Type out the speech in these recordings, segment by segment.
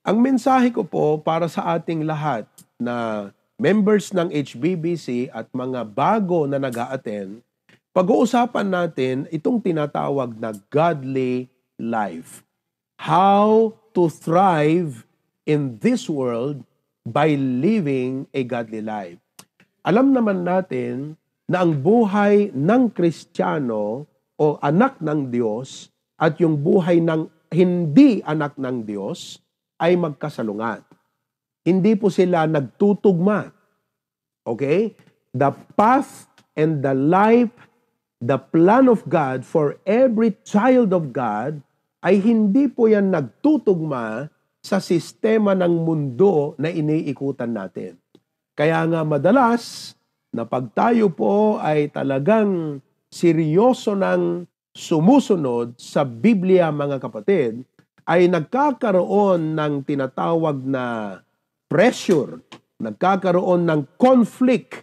Ang mensahe ko po para sa ating lahat na members ng HBBC at mga bago na nag-a-attend, pag-uusapan natin itong tinatawag na godly life. How to thrive in this world by living a godly life. Alam naman natin na ang buhay ng Kristiyano o anak ng Diyos at yung buhay ng hindi anak ng Diyos ay magkasalungat. Hindi po sila nagtutugma. Okay? The path and the life, the plan of God for every child of God ay hindi po yan nagtutugma sa sistema ng mundo na iniikutan natin. Kaya nga madalas na pag tayo po ay talagang seryoso ng sumusunod sa Biblia, mga kapatid, ay nagkakaroon ng tinatawag na pressure, nagkakaroon ng conflict,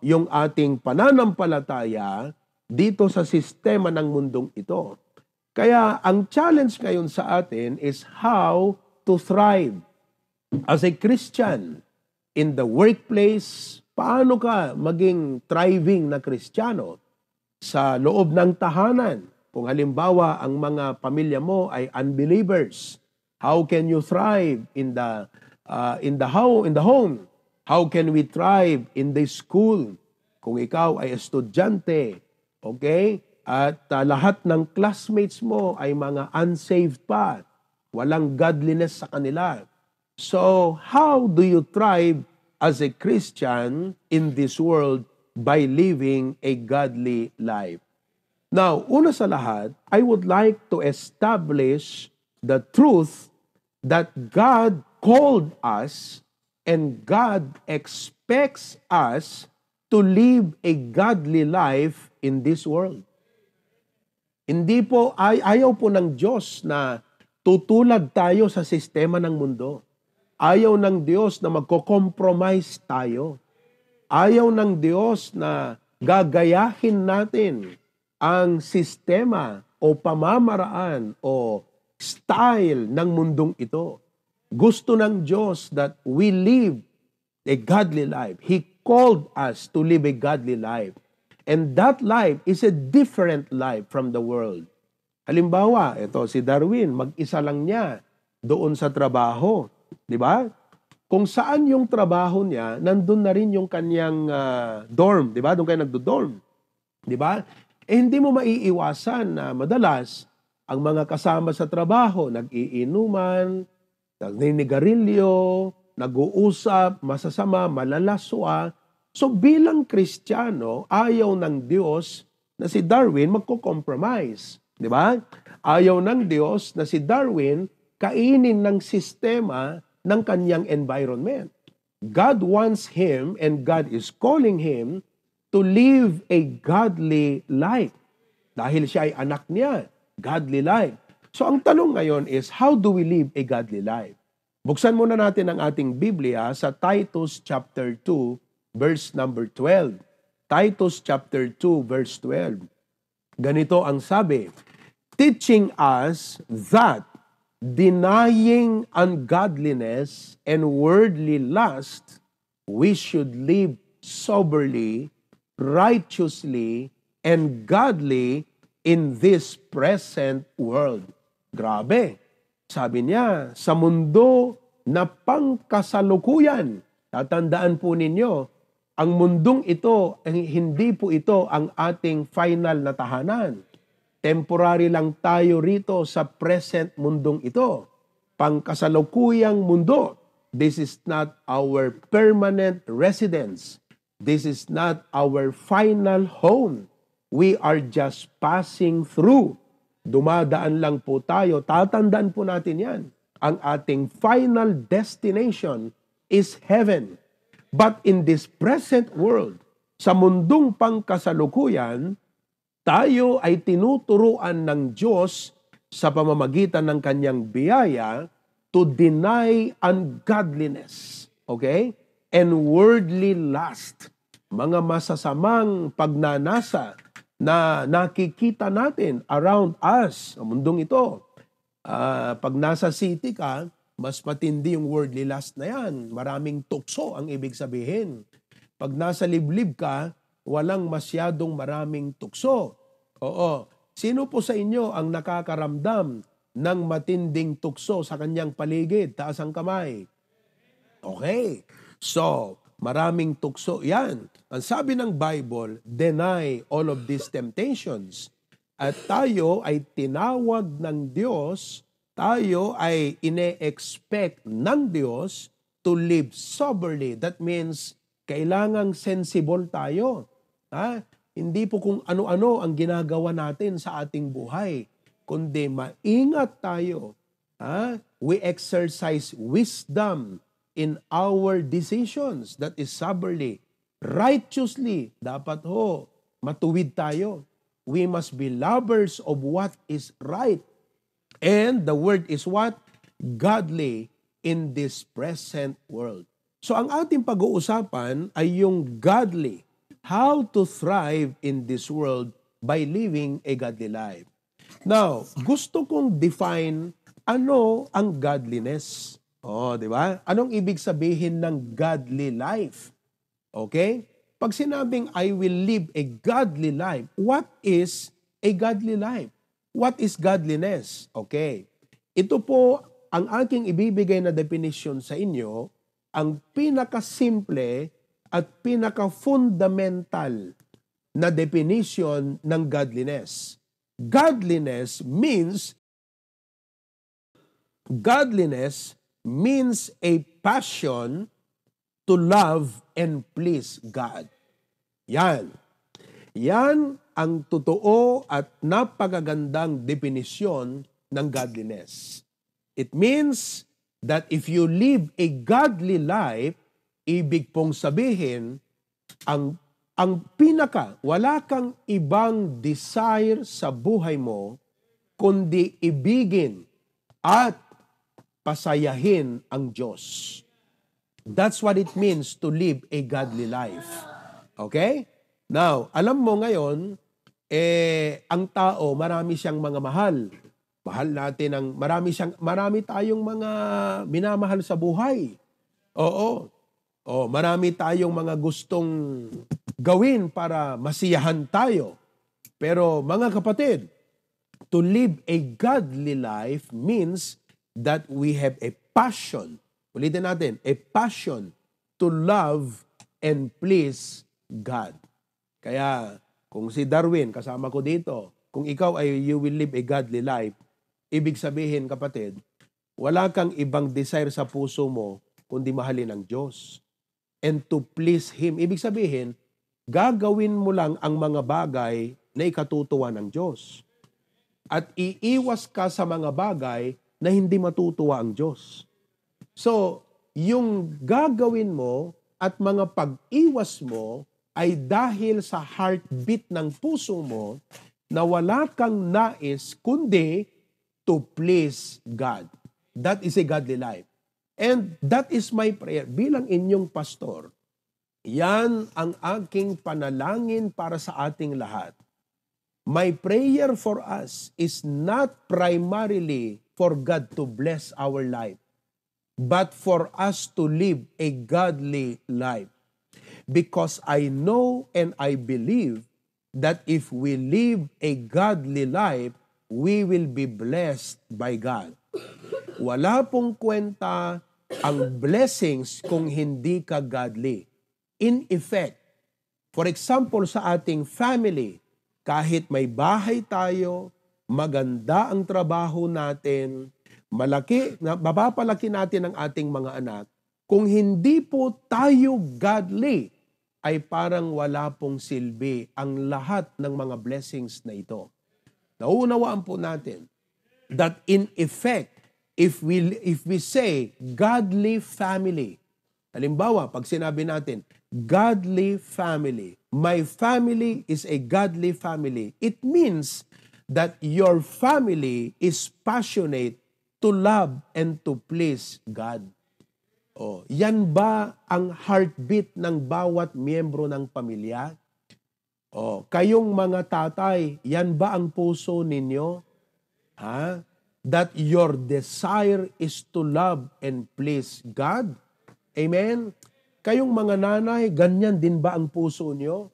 yung ating pananampalataya dito sa sistema ng mundong ito. Kaya ang challenge ngayon sa atin is how to thrive as a Christian in the workplace. Paano ka maging thriving na Kristiyano sa loob ng tahanan? Kung halimbawa ang mga pamilya mo ay unbelievers, how can you thrive in the home? How can we thrive in the school? Kung ikaw ay estudyante, okay? At lahat ng classmates mo ay mga unsaved pa, walang godliness sa kanila. So, how do you thrive as a Christian in this world by living a godly life? Now, una sa lahat, I would like to establish the truth that God called us and God expects us to live a godly life in this world. Hindi po, ayaw po ng Diyos na tutulad tayo sa sistema ng mundo. Ayaw ng Diyos na magko-compromise tayo. Ayaw ng Diyos na gagayahin natin ang sistema o pamamaraan o style ng mundong ito. Gusto ng Diyos that we live a godly life. He called us to live a godly life. And that life is a different life from the world. Halimbawa, ito si Darwin, mag-isa lang niya doon sa trabaho. Di ba? Kung saan yung trabaho niya, nandun na rin yung kanyang dorm. Di ba? Doon kayo nagdo-dorm. Di ba? Hindi mo maiiwasan na madalas ang mga kasama sa trabaho, nag-iinuman, nagninigarilyo, nag-uusap, masasama, malalaswa. So bilang Kristiyano, ayaw ng Diyos na si Darwin magko-compromise. Di ba? Ayaw ng Diyos na si Darwin kainin ng sistema ng kanyang environment. God wants him and God is calling him to live a godly life. Dahil siya ay anak niya, godly life. So ang tanong ngayon is, how do we live a godly life? Buksan muna natin ang ating Biblia sa Titus chapter 2, verse number 12. Titus chapter 2, verse 12. Ganito ang sabi, teaching us that denying ungodliness and worldly lust, we should live soberly, righteously, and godly in this present world. Grabe. Sabi niya, sa mundo na pangkasalukuyan, tatandaan po ninyo, ang mundong ito, hindi po ito ang ating final na tahanan. Temporary lang tayo rito sa present mundong ito. Pangkasalukuyang mundo. This is not our permanent residence. This is not our final home. We are just passing through. Dumadaan lang po tayo. Tatandaan po natin yan. Ang ating final destination is heaven. But in this present world, sa mundong pangkasalukuyan, tayo ay tinuturuan ng Diyos sa pamamagitan ng kanyang biyaya to deny ungodliness. Okay? And worldly lust. Mga masasamang pagnanasa na nakikita natin around us sa mundong ito. Pag nasa city ka, mas matindi yung worldly lust na yan. Maraming tukso ang ibig sabihin. Pag nasa liblib ka, walang masyadong maraming tukso. Oo. Sino po sa inyo ang nakakaramdam ng matinding tukso sa kanyang paligid? Taas ang kamay. Okay. So, maraming tukso yan. Ang sabi ng Bible, deny all of these temptations. At tayo ay tinawag ng Diyos, tayo ay ine-expect ng Diyos to live soberly. That means, kailangang sensible tayo. Ha? Hindi po kung ano-ano ang ginagawa natin sa ating buhay, kundi maingat tayo. Ha? We exercise wisdom in our decisions, that is soberly, righteously. Dapat matuwid tayo. We must be lovers of what is right. And the word is what? Godly in this present world. So ang ating pag-uusapan ay yung godly. How to thrive in this world by living a godly life. Now, gusto kong define ano ang godliness. Di ba? Anong ibig sabihin ng godly life? Okay? Pag sinabing, I will live a godly life, what is a godly life? What is godliness? Okay. Ito po ang aking ibibigay na definition sa inyo, ang pinakasimple at pinaka-fundamental na definition ng godliness. Godliness means a passion to love and please God. Yan. Yan ang totoo at napakagandang definisyon ng godliness. It means that if you live a godly life, ibig pong sabihin, wala kang ibang desire sa buhay mo, kundi ibigin at pasayahin ang Diyos. That's what it means to live a godly life. Okay? Now, alam mo ngayon, ang tao, marami siyang mga mahal. Mahal natin marami tayong mga minamahal sa buhay. Oo. Marami tayong mga gustong gawin para masiyahan tayo. Pero mga kapatid, to live a godly life means that we have a passion. Ulitin natin, a passion to love and please God. Kaya, kung si Darwin, kasama ko dito, kung ikaw ay you will live a godly life, ibig sabihin, kapatid, wala kang ibang desire sa puso mo, kundi mahalin ang Diyos. And to please Him. Ibig sabihin, gagawin mo lang ang mga bagay na ikatutuwa ng Diyos. At iiwas ka sa mga bagay na hindi matutuwa ang Diyos. So, yung gagawin mo at mga pag-iwas mo ay dahil sa heartbeat ng puso mo na wala kang nais kundi to please God. That is a godly life. And that is my prayer. Bilang inyong pastor, yan ang aking panalangin para sa ating lahat. My prayer for us is not primarily for God to bless our life, but for us to live a godly life. Because I know and I believe that if we live a godly life, we will be blessed by God. Wala pong kwenta ang blessings kung hindi ka godly. In effect, for example, sa ating family, kahit may bahay tayo, maganda ang trabaho natin, mapapalaki natin ang ating mga anak, kung hindi po tayo godly, ay parang wala pong silbi ang lahat ng mga blessings na ito. Nauunawaan po natin that in effect, if we say godly family, halimbawa, pag sinabi natin, godly family, my family is a godly family, it means that your family is passionate to love and to please God. Yan ba ang heartbeat ng bawat miyembro ng pamilya? Kayong mga tatay, yan ba ang puso ninyo? Ha? that your desire is to love and please God? Amen? Kayong mga nanay, ganyan din ba ang puso nyo?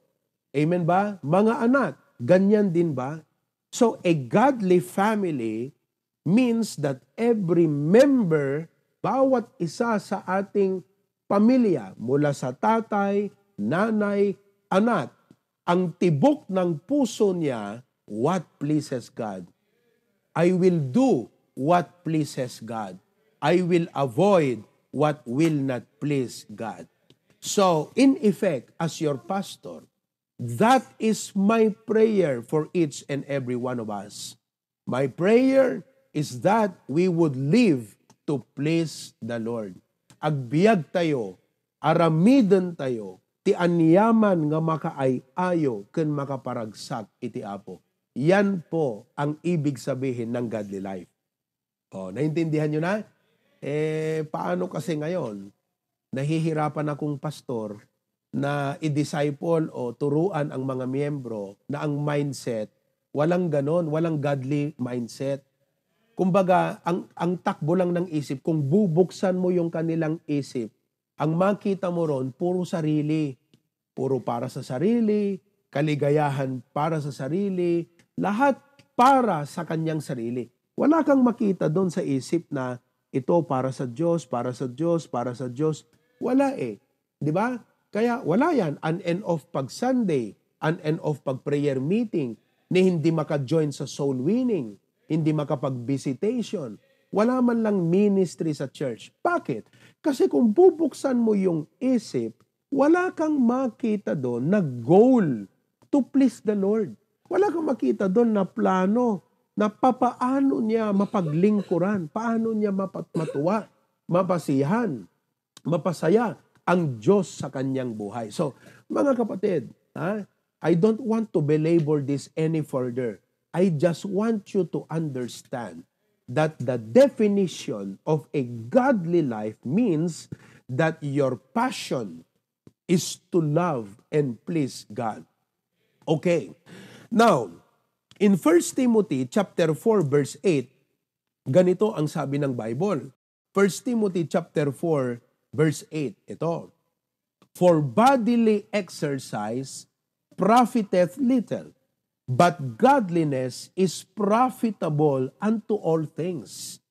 Amen ba? Mga anak, ganyan din ba? So, a godly family means that every member, bawat isa sa ating pamilya, mula sa tatay, nanay, anak, ang tibok ng puso niya, what pleases God. I will do what pleases God. I will avoid what will not please God. So, in effect, as your pastor, that is my prayer for each and every one of us. My prayer is that we would live to please the Lord. Agbiag tayo, aramidon tayo, ti anyaman nga makaayayo ken makaparagsak iti Apo. Yan po ang ibig sabihin ng godly life. O, naintindihan nyo na? Paano kasi ngayon, nahihirapan akong pastor na i-disciple o turuan ang mga miyembro na ang mindset, walang ganon, walang godly mindset. Kumbaga, ang takbo lang ng isip, kung bubuksan mo yung kanilang isip, ang makita mo ron, puro sarili. Puro para sa sarili, kaligayahan para sa sarili, lahat para sa kanyang sarili. Wala kang makita doon sa isip na ito para sa Diyos, para sa Diyos, para sa Diyos. Wala eh. Di ba? Kaya wala yan. On and off pag Sunday, on and off pag prayer meeting, ni hindi maka-join sa soul winning, hindi makapag-visitation. Wala man lang ministry sa church. Bakit? Kasi kung bubuksan mo yung isip, wala kang makita doon na goal to please the Lord. Wala kang makita doon na plano na papaano niya mapaglingkuran, paano niya matuwa, mapasihan, mapasaya ang Diyos sa kanyang buhay. So, mga kapatid, I don't want to belabor this any further. I just want you to understand that the definition of a godly life means that your passion is to love and please God. Okay. Now, in 1 Timothy chapter 4 verse 8, ganito ang sabi ng Bible. 1 Timothy chapter 4 verse 8, ito. For bodily exercise profiteth little, but godliness is profitable unto all things,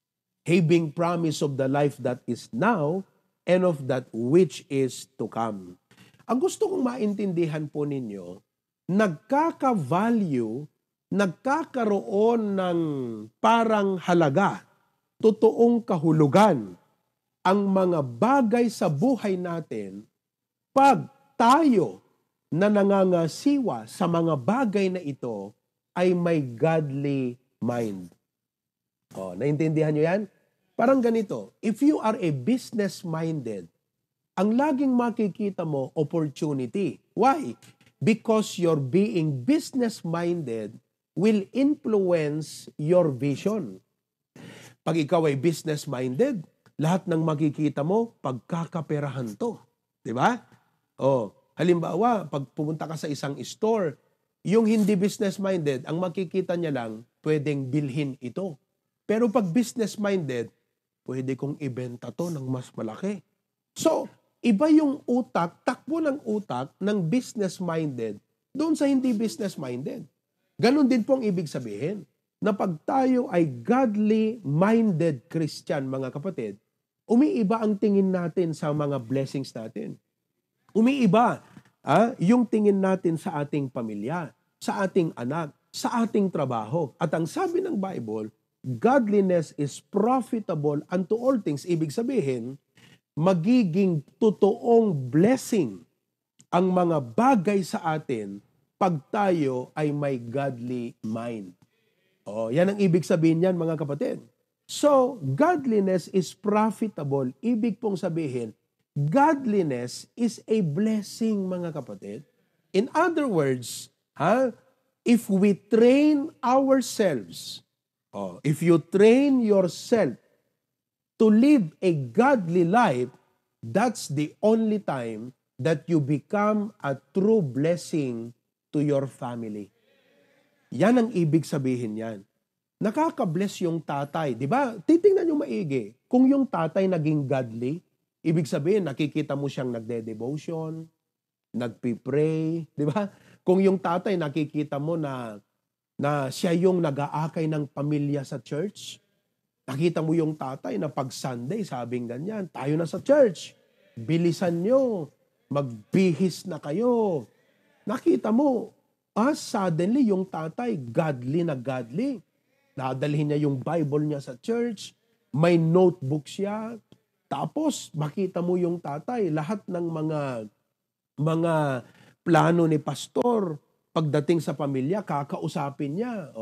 having promise of the life that is now and of that which is to come. Ang gusto kong maintindihan po ninyo, nagkaka-value, nagkakaroon ng parang halaga, totoong kahulugan, ang mga bagay sa buhay natin pag tayo na nangangasiwa sa mga bagay na ito ay may godly mind. O, naintindihan nyo yan? Parang ganito, if you are a business-minded, ang laging makikita mo, opportunity. Why? Because your being business-minded will influence your vision. Pag ikaw ay business-minded, lahat ng makikita mo, pagkakaperahan to. Diba? O, halimbawa, pag pumunta ka sa isang store, yung hindi business-minded, ang makikita niya lang, pwedeng bilhin ito. Pero pag business-minded, pwede kong ibenta to ng mas malaki. So, iba yung utak, takbo ng utak ng business-minded doon sa hindi business-minded. Ganon din pong ibig sabihin na pag tayo ay godly-minded Christian, mga kapatid, umiiba ang tingin natin sa mga blessings natin. Umiiba yung tingin natin sa ating pamilya, sa ating anak, sa ating trabaho. At ang sabi ng Bible, godliness is profitable unto all things. Ibig sabihin, magiging totoong blessing ang mga bagay sa atin pag tayo ay may godly mind. O, yan ang ibig sabihin yan, mga kapatid. So, godliness is profitable. Ibig pong sabihin, godliness is a blessing, mga kapatid. In other words, if we train ourselves, if you train yourself to live a godly life, that's the only time that you become a true blessing to your family. Yan ang ibig sabihin yan. nakaka-bless yung tatay. Di ba? Titingnan nyo maigi. Kung yung tatay naging godly, ibig sabihin, nakikita mo siyang nagde-devotion, nagpipray. Di ba? Kung yung tatay, nakikita mo na siya yung nag-aakay ng pamilya sa church, nakita mo yung tatay na pag Sunday, sabing ganyan, tayo na sa church. Bilisan nyo. Magbihis na kayo. Nakita mo, suddenly yung tatay, godly na godly. Dadalhin niya yung Bible niya sa church. May notebook siya. Tapos, makita mo yung tatay, lahat ng mga plano ni pastor, pagdating sa pamilya, kakausapin niya.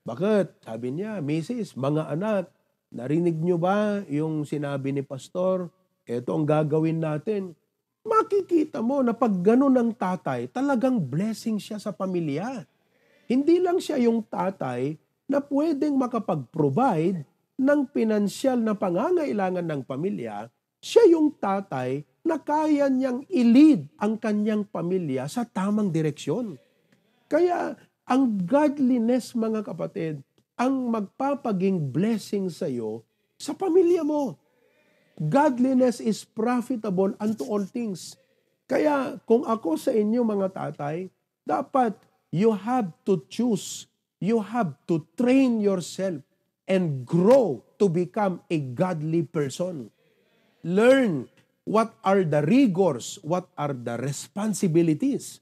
Bakit? Sabi niya, Mrs., mga anak, narinig niyo ba yung sinabi ni pastor? Ito ang gagawin natin. Makikita mo na pag gano'n ng tatay, talagang blessing siya sa pamilya. Hindi lang siya yung tatay na pwedeng makapag-provide ng pinansyal na pangangailangan ng pamilya, siya yung tatay na kaya niyang i-lead ang kanyang pamilya sa tamang direksyon. Kaya ang godliness, mga kapatid, ang magpapaging blessing sa iyo sa pamilya mo. Godliness is profitable unto all things. Kaya kung ako sa inyo mga tatay, dapat you have to choose, you have to train yourself and grow to become a godly person. Learn what are the rigors, what are the responsibilities.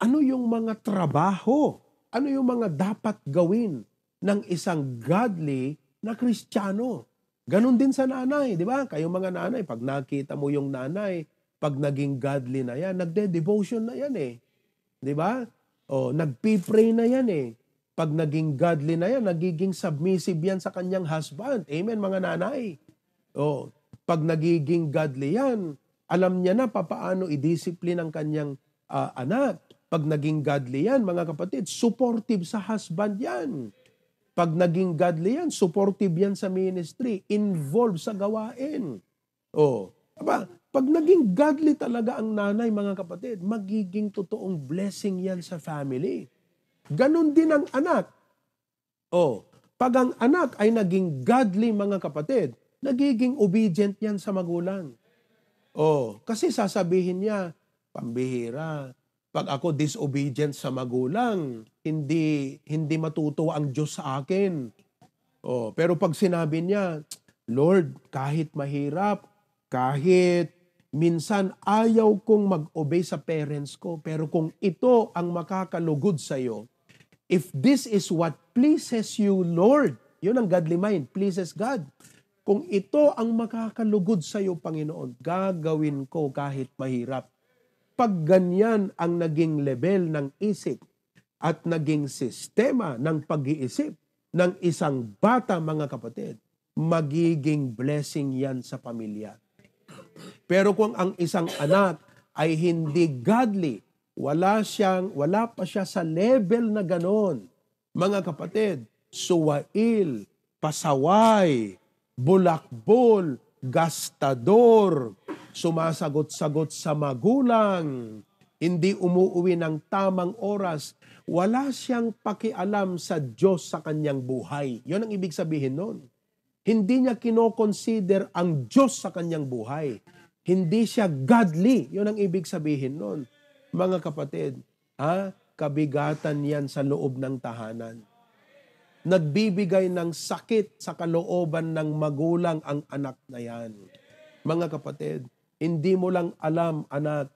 Ano yung mga trabaho, ano yung mga dapat gawin ng isang godly na Kristiyano. Ganon din sa nanay, di ba? Kayong mga nanay, pag nakita mo yung nanay, pag naging godly na yan, nagde-devotion na yan eh. Di ba? Nagpipray na yan eh. Pag naging godly na yan, nagiging submissive yan sa kanyang husband. Amen, mga nanay. Pag nagiging godly yan, alam niya na papaano i-discipline ang kanyang anak. Pag naging godly yan, mga kapatid, supportive sa husband yan. Pag naging godly yan, supportive yan sa ministry, involved sa gawain. Pag naging godly talaga ang nanay, mga kapatid, magiging totoong blessing yan sa family. Ganon din ang anak. Pag ang anak ay naging godly, mga kapatid, nagiging obedient yan sa magulang. Kasi sasabihin niya, pambihira, pag ako disobedient sa magulang, hindi matutuwa ang Diyos sa akin. Pero pag sinabi niya, Lord, kahit mahirap, kahit minsan ayaw kong mag-obey sa parents ko, pero kung ito ang makakalugod sa iyo, if this is what pleases you, Lord, yun ang godly mind, pleases God. Kung ito ang makakalugod sa iyo, Panginoon, gagawin ko kahit mahirap. Pag ganyan ang naging level ng isip at naging sistema ng pag-iisip ng isang bata, mga kapatid, magiging blessing yan sa pamilya. Pero kung ang isang anak ay hindi godly, wala pa siya sa level na ganon, mga kapatid, suwail, pasaway, bulakbol, gastador, sumasagot-sagot sa magulang, hindi umuuwi ng tamang oras, wala siyang pakialam sa Diyos sa kanyang buhay. Yun ang ibig sabihin nun. Hindi niya kinoconsider ang Diyos sa kanyang buhay. Hindi siya godly. Yun ang ibig sabihin nun. Mga kapatid, kabigatan yan sa loob ng tahanan. Nagbibigay ng sakit sa kalooban ng magulang ang anak na yan. Mga kapatid, hindi mo lang alam, anak,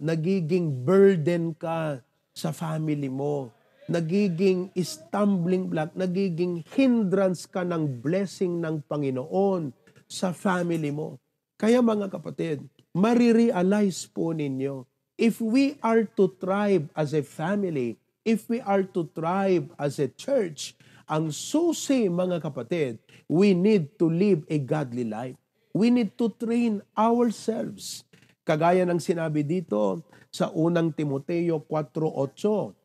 nagiging burden ka sa family mo. Nagiging stumbling block, nagiging hindrance ka ng blessing ng Panginoon sa family mo. Kaya mga kapatid, marirealize po ninyo, if we are to thrive as a family, if we are to thrive as a church, ang susi, mga kapatid, we need to live a godly life. We need to train ourselves. Kagaya ng sinabi dito sa unang Timoteo 4:8.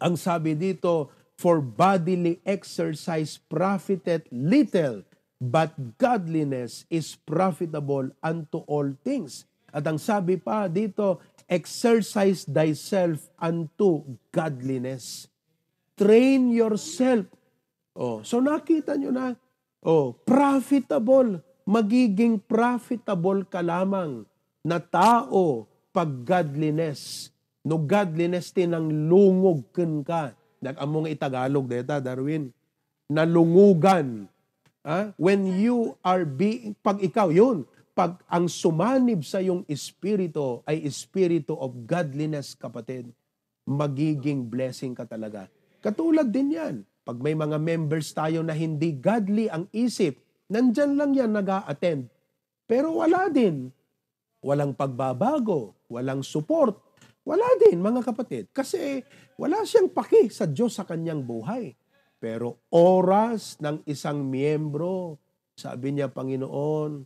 Ang sabi dito, for bodily exercise profiteth little, but godliness is profitable unto all things. At ang sabi pa dito, exercise thyself unto godliness. Train yourself Oh, so nakita nyo na, profitable. Magiging profitable ka lamang na tao pag godliness. No godliness tinang lungog ken ka. Nag-amo nga itagalog deta, Darwin. Nalungugan. When you are pag ikaw, yun, pag ang sumanib sa iyong espiritu ay espiritu of godliness, kapatid, magiging blessing ka talaga. Katulad din yan. Pag may mga members tayo na hindi godly ang isip, nandyan lang yan nag-a-attend. Pero wala din. Walang pagbabago, walang support. Wala din, mga kapatid. Kasi wala siyang paki sa Diyos sa kanyang buhay. Pero oras ng isang miyembro, sabi niya, Panginoon,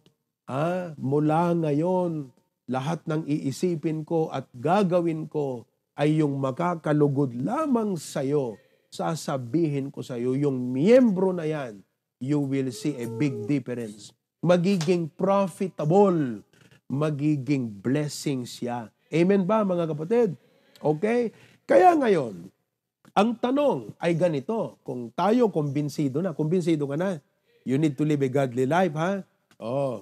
mula ngayon, lahat ng iisipin ko at gagawin ko ay yung makakalugod lamang sa iyo. Sasabihin ko sa iyo, yung miyembro na yan, you will see a big difference. Magiging profitable, magiging blessing siya. Amen ba, mga kapatid? Okay? Kaya ngayon, ang tanong ay ganito, kung tayo kumbinsido ka na, you need to live a godly life, ha?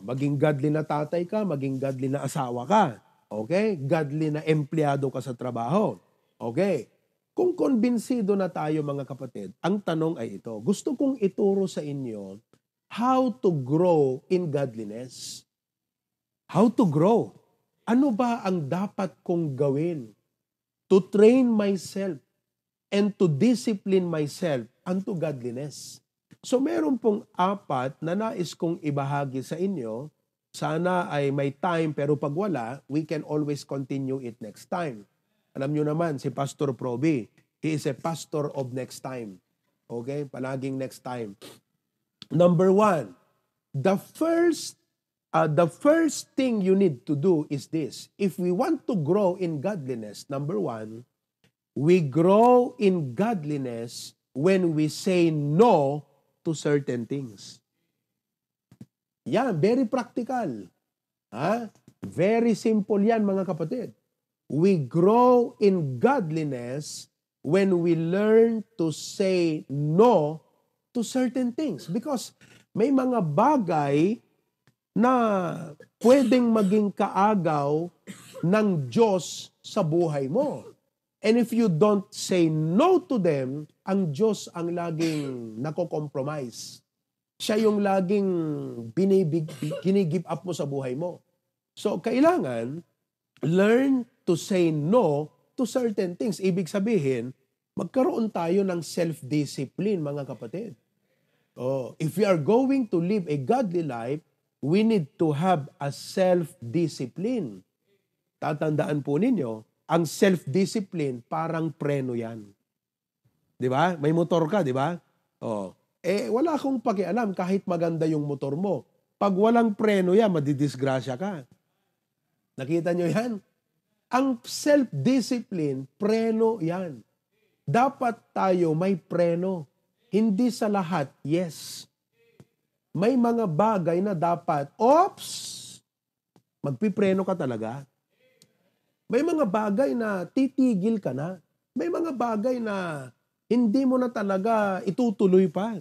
Maging godly na tatay ka, maging godly na asawa ka. Okay? Godly na empleyado ka sa trabaho. Okay? Kung kumbinsido na tayo, mga kapatid, ang tanong ay ito. Gusto kong ituro sa inyo how to grow in godliness. How to grow? Ano ba ang dapat kong gawin to train myself and to discipline myself unto godliness? So meron pong 4 na nais kong ibahagi sa inyo. Sana ay may time, pero pag wala, we can always continue it next time. Alam nyo naman, si Pastor Proby, he is a pastor of next time. Okay? Palaging next time. Number 1, the first thing you need to do is this. If we want to grow in godliness, number 1, we grow in godliness when we say no to certain things. Yan, very practical. Very simple yan, mga kapatid. We grow in godliness when we learn to say no to certain things. Because may mga bagay na pwedeng maging kaagaw ng Diyos sa buhay mo. And if you don't say no to them, ang Diyos ang laging nako-compromise. Siya yung laging gini-give up mo sa buhay mo. So, kailangan learn to say no to certain things. Ibig sabihin, magkaroon tayo ng self-discipline, mga kapatid. If we are going to live a godly life, we need to have a self-discipline. Tatandaan po ninyo, ang self-discipline parang preno yan. Di ba? May motor ka, di ba? Wala akong pakialam kahit maganda yung motor mo. Pag walang preno yan, madidisgrasya ka. Nakita nyo yan? Ang self-discipline, preno yan. Dapat tayo may preno. Hindi sa lahat, yes. May mga bagay na dapat, magpipreno ka talaga. May mga bagay na titigil ka na. May mga bagay na hindi mo na talaga itutuloy pa.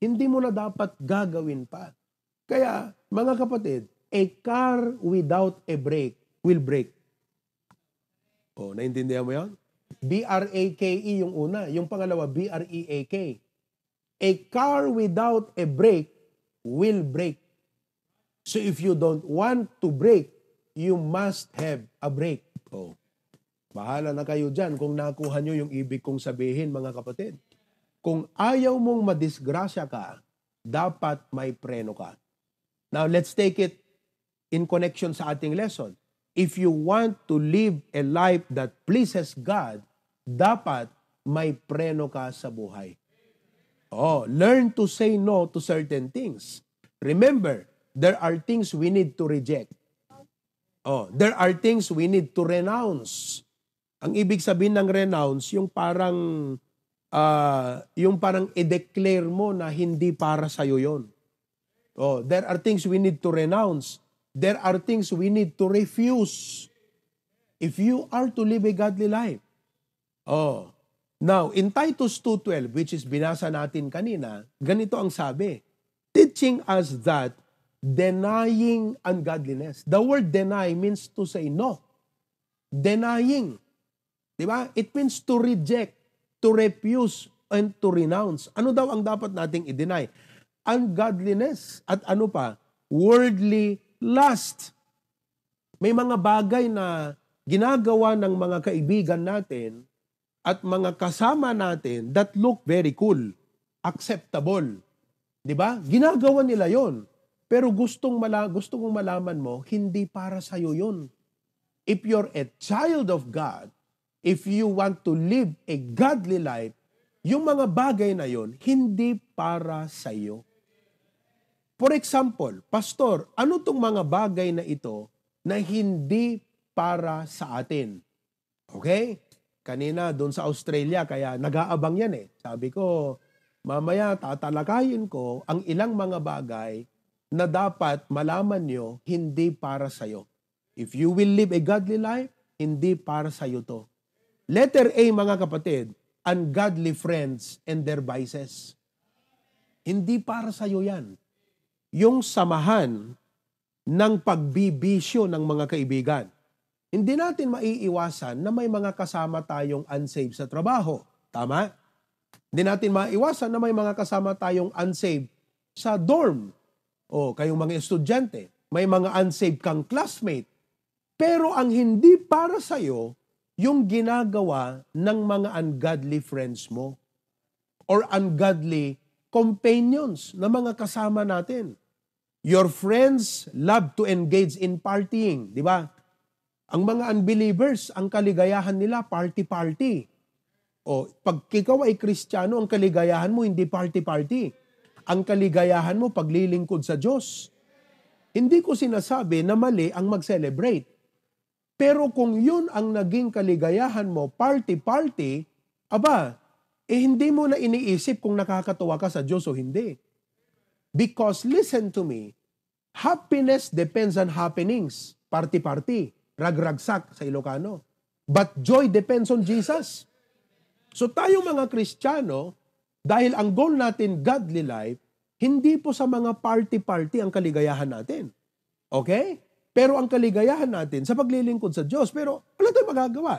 Hindi mo na dapat gagawin pa. Kaya, mga kapatid, a car without a brake will break. Naintindihan mo yan? B-R-A-K-E yung una. Yung pangalawa, B-R-E-A-K. A car without a brake will break. So if you don't want to brake, you must have a brake. Bahala na kayo dyan kung nakuha nyo yung ibig kong sabihin, mga kapatid. Kung ayaw mong madisgrasya ka, dapat may preno ka. Now, let's take it in connection sa ating lesson. If you want to live a life that pleases God, dapat may preno ka sa buhay. Learn to say no to certain things. Remember, there are things we need to reject. There are things we need to renounce. Ang ibig sabihin ng renounce, yung parang i-declare mo na hindi para sa'yo yun. There are things we need to renounce. There are things we need to refuse. If you are to live a godly life. Now, in Titus 2:12, which is binasa natin kanina, ganito ang sabi, teaching us that denying ungodliness. The word deny means to say no. Denying. Di ba? It means to reject, to refuse, and to renounce. Ano daw ang dapat nating i-deny? Ungodliness. At ano pa? Worldly lust. May mga bagay na ginagawa ng mga kaibigan natin at mga kasama natin that look very cool, acceptable. 'Di ba? Ginagawa nila 'yon. Pero gusto kong malaman mo, hindi para sa iyo 'yon. If you're a child of God, if you want to live a godly life, yung mga bagay na 'yon hindi para sa iyo. For example, pastor, ano tong mga bagay na ito na hindi para sa atin? Okay? Kanina doon sa Australia, kaya nag-aabang yan eh. Sabi ko, mamaya tatalakayin ko ang ilang mga bagay na dapat malaman nyo hindi para sa'yo. If you will live a godly life, hindi para sa'yo to. Letter A, mga kapatid, ungodly friends and their vices. Hindi para sa'yo yan. Yung samahan ng pagbibisyo ng mga kaibigan. Hindi natin maiiwasan na may mga kasama tayong unsaved sa trabaho. Tama? Hindi natin maiiwasan na may mga kasama tayong unsaved sa dorm. O kayong mga estudyante, may mga unsaved kang classmate. Pero ang hindi para sa'yo, yung ginagawa ng mga ungodly friends mo or ungodly companions na mga kasama natin. Your friends love to engage in partying, di ba? Ang mga unbelievers, ang kaligayahan nila, party-party. O, pag ikaw ay Kristiyano, ang kaligayahan mo hindi party-party. Ang kaligayahan mo paglilingkod sa Diyos. Hindi ko sinasabi na mali ang mag-celebrate. Pero kung yun ang naging kaligayahan mo, party-party, aba, hindi mo na iniisip kung nakakatuwa ka sa Diyos o hindi. Because, listen to me, happiness depends on happenings. Party-party. Ragragsak sa Ilocano. But joy depends on Jesus. So tayo mga Kristiyano, dahil ang goal natin, godly life, hindi po sa mga party-party ang kaligayahan natin. Okay? Pero ang kaligayahan natin sa paglilingkod sa Diyos. Pero wala tayong magagawa.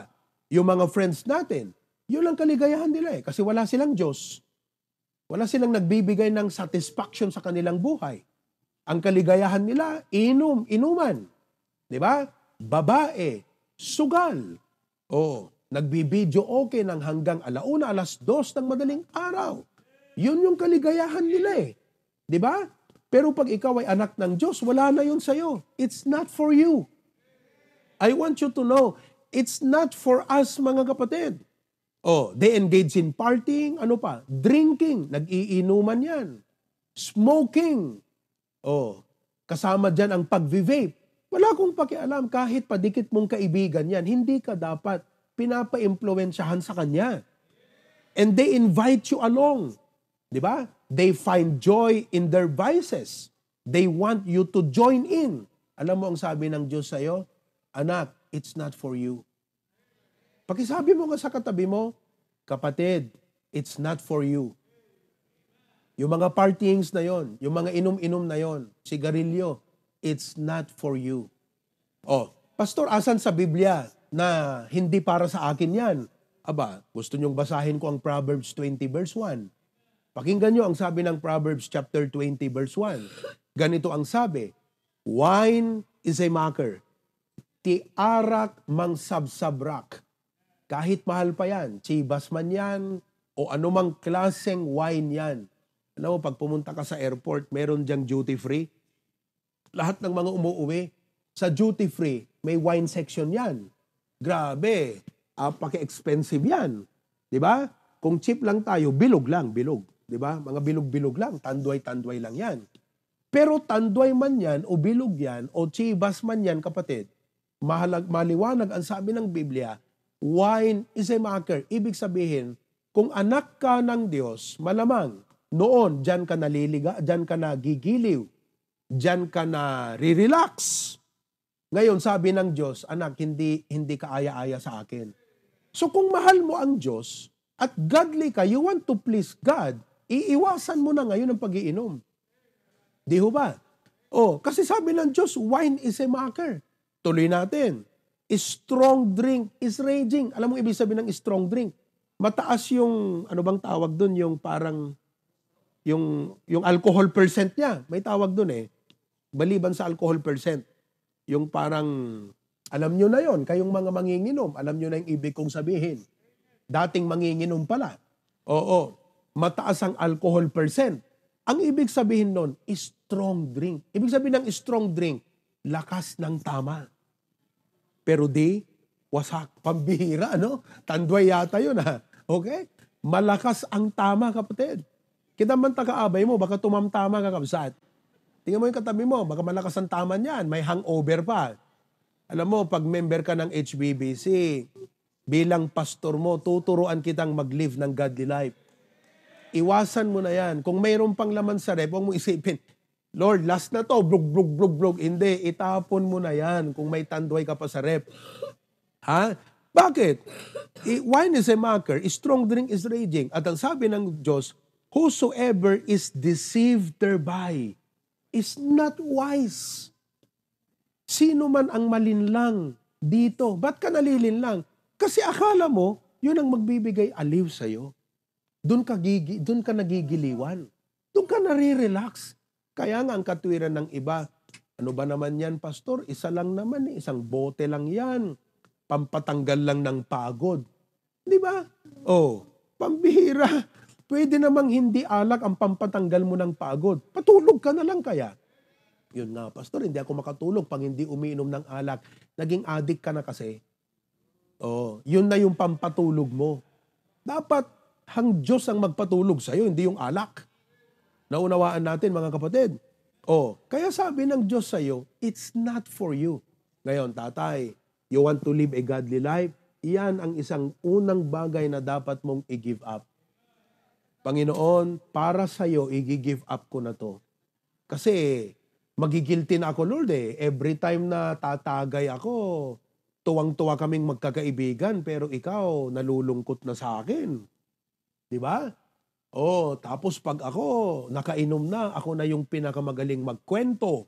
Yung mga friends natin, yun ang kaligayahan nila eh. Kasi wala silang Diyos. Wala silang nagbibigay ng satisfaction sa kanilang buhay. Ang kaligayahan nila, inuman. Di ba? Babae, sugal. O, nagbibideo okay ng hanggang 1:00, 2:00 ng madaling araw. Yun yung kaligayahan nila eh. Di ba? Pero pag ikaw ay anak ng Diyos, wala na yun sa'yo. It's not for you. I want you to know, it's not for us mga kapatid. Oh, they engage in partying, ano pa? Drinking, nag-iinuman yan. Smoking. Oh, kasama dyan ang pag-vape. Wala akong pakialam kahit padikit mong kaibigan yan, hindi ka dapat pinapa-impluwensyahan sa kanya. And they invite you along. Di ba? They find joy in their vices. They want you to join in. Alam mo ang sabi ng Diyos sa'yo? Anak, it's not for you. Pakisabi mo nga sa katabi mo, kapatid, it's not for you. Yung mga partyings na yon, yung mga inom-inom na yon, sigarilyo, it's not for you. Oh, pastor, asan sa Biblia na hindi para sa akin yan? Aba, gusto nyong basahin ko ang Proverbs 20 verse 1. Pakinggan nyo ang sabi ng Proverbs chapter 20 verse 1. Ganito ang sabi, wine is a mocker, tiarak mang sabsabrak. Kahit mahal pa yan, chivas man yan, o anumang klaseng wine yan. Alam mo, pag pumunta ka sa airport, meron diyang duty free. Lahat ng mga umuuwi, sa duty free, may wine section yan. Grabe, paki-expensive yan. Diba? Kung cheap lang tayo, bilog lang, bilog. Diba? Mga bilog-bilog lang, tanduay-tanduay lang yan. Pero tanduay man yan, o bilog yan, o chivas man yan, kapatid, maliwanag ang sabi ng Biblia, wine is a mocker. Ibig sabihin, kung anak ka ng Diyos, malamang, noon, dyan ka naliliga, dyan ka nagigiliw, dyan ka na re-relax. Ngayon, sabi ng Diyos, anak, hindi ka aya-aya sa akin. So kung mahal mo ang Diyos, at godly ka, you want to please God, iiwasan mo na ngayon ang pag-iinom. Di ho ba? Kasi sabi ng Diyos, wine is a mocker. Tuloy natin. Strong drink is raging. Alam mo ibig sabihin ng strong drink? Mataas yung, ano bang tawag dun? Yung parang, yung alcohol percent niya. May tawag dun eh. Baliban sa alcohol percent. Yung parang, alam nyo na yon, kayong mga manginginom, alam nyo na yung ibig kong sabihin. Dating manginginom pala. Oo, mataas ang alcohol percent. Ang ibig sabihin nun, strong drink. Ibig sabihin ng strong drink, lakas ng tama. Pero wasak, pambihira, no? Tandway yata yun, ha? Okay? Malakas ang tama, kapatid. Kita man taga-abay mo, baka tumamtama ka, kabsat. Tingnan mo yung katabi mo, baka malakas ang tama niyan, may hangover pa. Alam mo, pag member ka ng HBBC, bilang pastor mo, tuturuan kitang mag-live ng godly life. Iwasan mo na yan. Kung mayroon pang laman sa rep, huwag mo isipin, Lord, last na to, brug. Hindi, itapon mo na yan kung may tanduay ka pa sa rep. Ha? Bakit? Wine is a mocker, strong drink is raging. At ang sabi ng Diyos, whosoever is deceived thereby is not wise. Sino man ang malinlang dito? Ba't ka nalilinlang? Kasi akala mo, yun ang magbibigay aliw sa'yo. Doon ka nagigiliwan. Doon ka nare-relax. Kaya nga ang katwiran ng iba, ano ba naman yan, pastor? Isa lang naman, isang bote lang yan. Pampatanggal lang ng pagod. Di ba? Pambihira. Pwede namang hindi alak ang pampatanggal mo ng pagod. Patulog ka na lang kaya. Yun nga, pastor, hindi ako makatulog pag hindi umiinom ng alak. Naging addict ka na kasi. Yun na yung pampatulog mo. Dapat ang Diyos ang magpatulog sa'yo, hindi yung alak. Naunawaan natin, mga kapatid. Kaya sabi ng Diyos sa'yo, it's not for you. Ngayon, tatay, you want to live a godly life? Iyan ang isang unang bagay na dapat mong i-give up. Panginoon, para sa'yo, i-give up ko na to. Kasi, magigilty na ako, Lord eh. Every time na tatagay ako, tuwang-tuwa kaming magkakaibigan, pero ikaw, nalulungkot na sa akin. Di ba? Tapos pag ako, nakainom na, ako na yung pinakamagaling magkwento.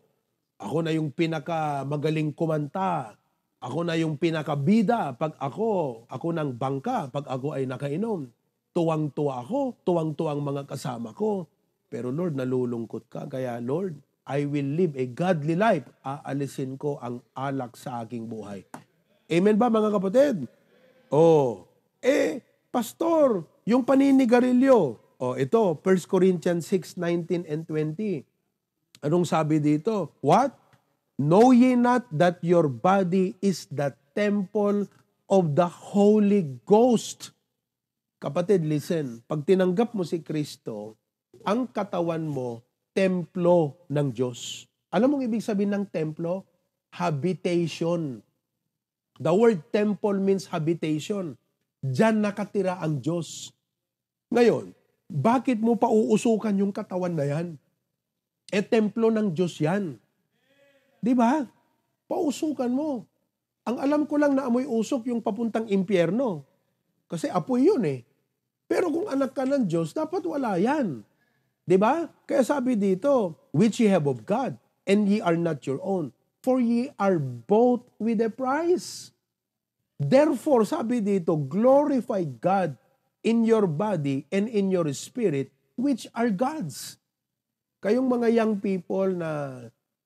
Ako na yung pinakamagaling kumanta. Ako na yung pinakabida pag ako ng bangka, pag ako ay nakainom. Tuwang-tuwa ako, tuwang-tuwa ang mga kasama ko. Pero Lord, nalulungkot ka. Kaya Lord, I will live a godly life. Aalisin ko ang alak sa aking buhay. Amen ba mga kapatid? Pastor, yung paninigarilyo. Ito, 1 Corinthians 6:19 and 20. Anong sabi dito? What? Know ye not that your body is the temple of the Holy Ghost? Kapatid, listen. Pag tinanggap mo si Kristo, ang katawan mo, templo ng Diyos. Alam mong ibig sabihin ng templo? Habitation. The word temple means habitation. Diyan nakatira ang Diyos. Ngayon, bakit mo pauusukan yung katawan na yan? Templo ng Diyos yan. Di ba? Pausukan mo. Ang alam ko lang na amoy usok yung papuntang impyerno. Kasi apoy yun eh. Pero kung anak ka ng Diyos, dapat wala yan. Di ba? Kaya sabi dito, which ye have of God, and ye are not your own, for ye are bought with a price. Therefore, sabi dito, glorify God in your body and in your spirit, which are God's. Kayong mga young people na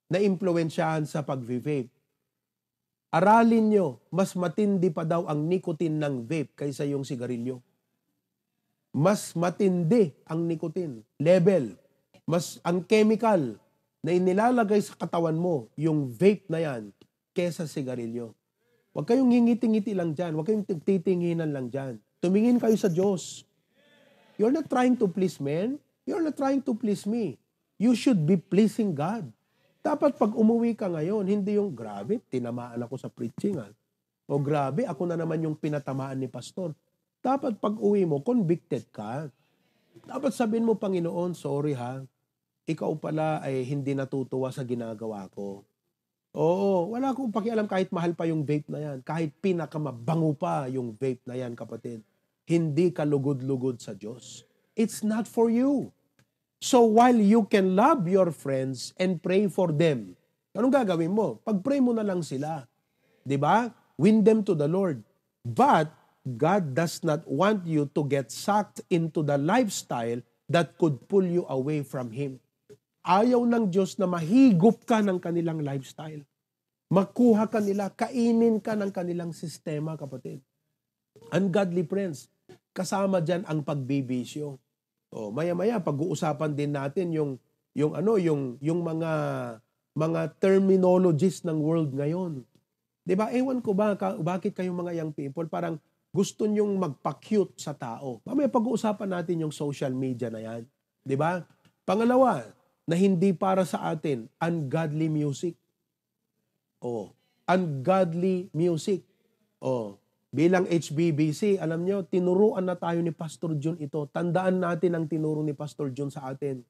na-impluwensyahan sa pag-vape, aralin nyo, mas matindi pa daw ang nicotine ng vape kaysa yung sigarilyo. Mas matindi ang nicotine level. Mas ang chemical na inilalagay sa katawan mo, yung vape na yan, kaysa sigarilyo. Huwag kayong ngingiti-ngiti lang dyan. Huwag kayong titinginan lang dyan. Tumingin kayo sa Diyos. You're not trying to please men. You're not trying to please me. You should be pleasing God. Dapat pag umuwi ka ngayon, hindi yung, grabe, tinamaan ako sa preaching. O grabe, ako na naman yung pinatamaan ni pastor. Dapat pag uwi mo, convicted ka. Dapat sabihin mo, Panginoon, sorry ha. Ikaw pala ay hindi natutuwa sa ginagawa ko. Oo, wala akong pakialam kahit mahal pa yung vape na yan. Kahit pinakamabango pa yung vape na yan, kapatid. hindi ka lugod-lugod sa Diyos. It's not for you. So while you can love your friends and pray for them, anong gagawin mo? Pag-pray mo na lang sila. 'Di ba? Win them to the Lord. But God does not want you to get sucked into the lifestyle that could pull you away from Him. Ayaw ng Diyos na mahigop ka ng kanilang lifestyle. Makuha ka nila, kainin ka ng kanilang sistema, kapatid. Ungodly friends, kasama dyan ang pagbibisyo. O, maya-maya pag-uusapan din natin yung mga terminologies ng world ngayon. 'Di ba? Ewan ko bakit kayong mga young people parang gusto nyong magpa-cute sa tao. Mamaya pag-uusapan natin yung social media na 'yan. 'Di ba? Pangalawa, na hindi para sa atin, ungodly music. Ungodly music. Bilang HBBC, alam nyo, tinuruan na tayo ni Pastor John ito. Tandaan natin ang tinuro ni Pastor John sa atin.